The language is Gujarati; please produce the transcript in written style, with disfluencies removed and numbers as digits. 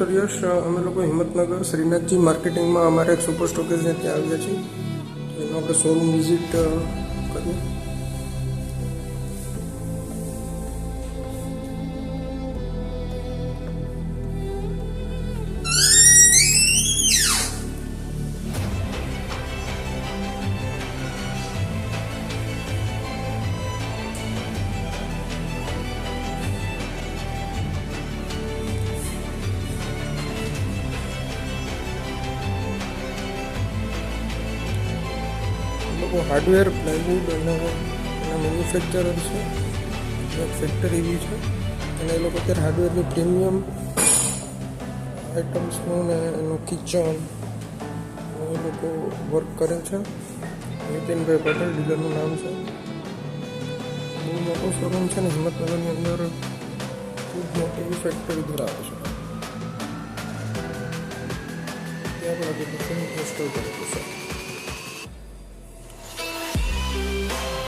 ડૉક્ટર યશ, અમે લોકો હિંમતનગર શ્રીનાથજી માર્કેટિંગમાં અમારા એક સુપર સ્ટોકેજને ત્યાં આવ્યા છીએ. તો એનો આપણે શોરૂમ વિઝિટ કરીએ. લોકો હાર્ડવેર, પ્લાયવુડ અને એના મેન્યુફેક્ચરર છે. એક ફેક્ટરી બી છે અને એ લોકો અત્યારે હાર્ડવેરની પ્રીમિયમ આઇટમ્સનું ને એનું કિચન એ લોકો વર્ક કરે છે. નીતિનભાઈ પટેલ ડીલરનું નામ છે. બહુ મોટો શોરૂમ છે ને હિંમતનગરની અંદર ખૂબ મોટી ફેક્ટરી ધરાવે છે. ત્યાં પણ આપણે ઇન્સ્ટોલ કરેલું છે.